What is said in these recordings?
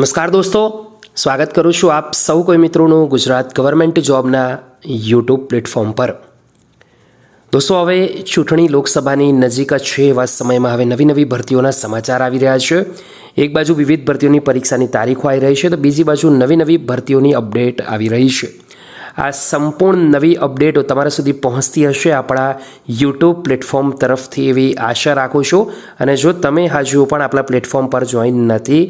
નમસ્કાર દોસ્તો, સ્વાગત કરું છું આપ સૌ કોઈ મિત્રોનું ગુજરાત ગવર્મેન્ટ જોબના યુટ્યુબ પ્લેટફોર્મ પર। દોસ્તો, હવે ચૂંટણી લોકસભાની નજીક જ છે એવા સમયમાં હવે નવી ભરતીઓના સમાચાર આવી રહ્યા છે। એક બાજુ વિવિધ ભરતીઓની પરીક્ષાની તારીખો આવી રહી છે, તો બીજી બાજુ નવી ભરતીઓની અપડેટ આવી રહી છે। આ સંપૂર્ણ નવી અપડેટો તમારા સુધી પહોંચતી હશે આપણા યુટ્યુબ પ્લેટફોર્મ તરફથી એવી આશા રાખું છું। અને જો તમે હજુ પણ આપણા પ્લેટફોર્મ પર જોઈન નથી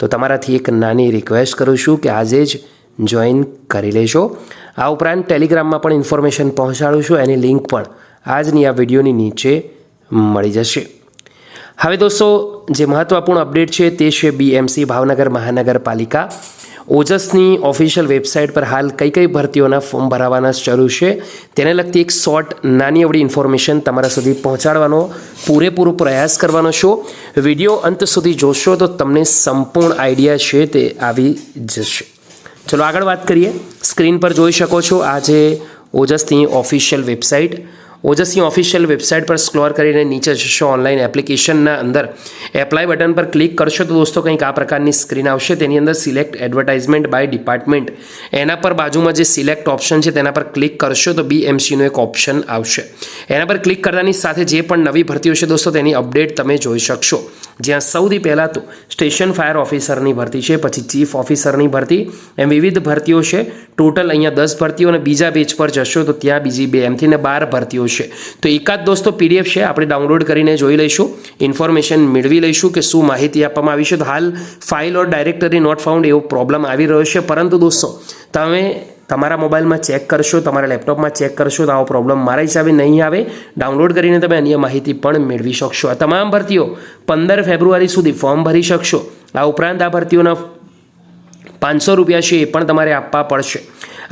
તો તમારાથી એક નાની રિક્વેસ્ટ કરું છું કે આજે જ જોઈન કરી લેશો। આ ઉપરાંત ટેલિગ્રામમાં પણ ઇન્ફોર્મેશન પહોંચાડું છું, એની લિંક પણ આજની આ વિડીયોની નીચે મળી જશે। હવે દોસ્તો, જે મહત્વપૂર્ણ અપડેટ છે તે છે બીએમસી ભાવનગર મહાનગરપાલિકા ઓજસની ઓફિશિયલ વેબસાઇટ પર હાલ કઈ ભરતીઓના ફોર્મ ભરાવાના શરૂ છે તેને લગતી એક શોર્ટ નાની એવડી ઇન્ફોર્મેશન તમારા સુધી પહોંચાડવાનો પૂરેપૂરો પ્રયાસ કરવાનો છું। વિડીયો અંત સુધી જોશો તો તમને સંપૂર્ણ આઈડિયા છે તે આવી જશે। ચલો આગળ વાત કરીએ। સ્ક્રીન પર જોઈ શકો છો આ જે ઓજસની ઓફિશિયલ વેબસાઇટ। ઓજસની ઓફિશિયલ વેબસાઇટ પર સ્ક્રોલ કરીને નીચે જશો, ઓનલાઈન એપ્લિકેશનના અંદર એપ્લાય બટન પર ક્લિક કરશો તો દોસ્તો કંઈક આ પ્રકારની સ્ક્રીન આવશે। તેની અંદર સિલેક્ટ એડવર્ટાઇઝમેન્ટ બાય ડિપાર્ટમેન્ટ, એના પર બાજુમાં જે સિલેક્ટ ઓપ્શન છે તેના પર ક્લિક કરશો તો બીએમસીનો એક ઓપ્શન આવશે। એના પર ક્લિક કરતાની સાથે જે પણ નવી ભરતીઓ છે દોસ્તો તેની અપડેટ તમે જોઈ શકશો। જ્યાં સૌથી પહેલાં તો સ્ટેશન ફાયર ઓફિસરની ભરતી છે, પછી ચીફ ઓફિસરની ભરતી, એમ વિવિધ ભરતીઓ છે। ટોટલ અહીંયા 10 ભરતીઓ અને બીજા પેજ પર જશો તો ત્યાં બીજી 2 એમથી 12 ભરતીઓ છે। તો એકાદ દોસ્તો પીડીએફ છે, આપણે ડાઉનલોડ કરીને જોઈ લઈશું, ઇન્ફોર્મેશન મેળવી લઈશું કે શું માહિતી આપવામાં આવી છે। તો હાલ file or directory not found એવો પ્રોબ્લેમ આવી રહ્યો છે, પરંતુ દોસ્તો તમે તમારા મોબાઈલમાં ચેક કરશો, તમારા લેપટોપમાં ચેક કરશો તો આવો પ્રોબ્લેમ મારા હિસાબે નહીં આવે। ડાઉનલોડ કરીને તમે અન્ય માહિતી પણ મેળવી શકશો। આ તમામ ભરતીઓ 15 ફેબ્રુઆરી સુધી ફોર્મ ભરી શકશો। આ ઉપરાંત આ ભરતીઓના 500 રૂપિયા છે એ પણ તમારે આપવા પડશે।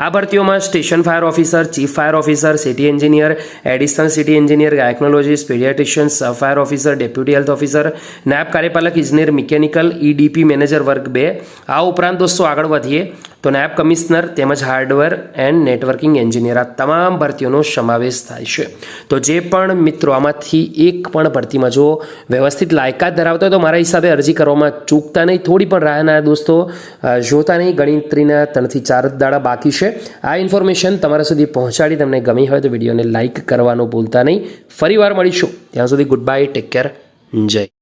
આ ભરતીઓમાં station fire officer, chief fire officer, city engineer, additional city engineer, gynaecologist, paediatrician, sub fire officer, deputy health officer, નાયબ કાર્યપાલક ઇજનેર મિકેનિકલ, ઈડીપી મેનેજર વર્ગ 2। આ ઉપરાંત દોસ્તો આગળ વધીએ તો નાયબ કમિશનર તેમજ હાર્ડવેર એન્ડ નેટવર્કિંગ એન્જિનિયર, આ તમામ ભરતીઓનો સમાવેશ થાય છે। તો જે પણ મિત્રો આમાંથી એક પણ ભરતીમાં જો વ્યવસ્થિત લાયકાત ધરાવતા હોય તો મારા હિસાબે અરજી કરવામાં ચૂકતા નહીં, થોડી પણ રાહ ના દોસ્તો જોતા નહીં। ગણતરીના 3 થી 4 દાડા બાકી છે। આ ઇન્ફોર્મેશન તમારા સુધી પહોંચાડી તમને ગમી હોય તો વિડીયોને લાઇક કરવાનું ભૂલતા નહીં। ફરીવાર મળીશું, ત્યાં સુધી ગુડ બાય, ટેક કેર, જય।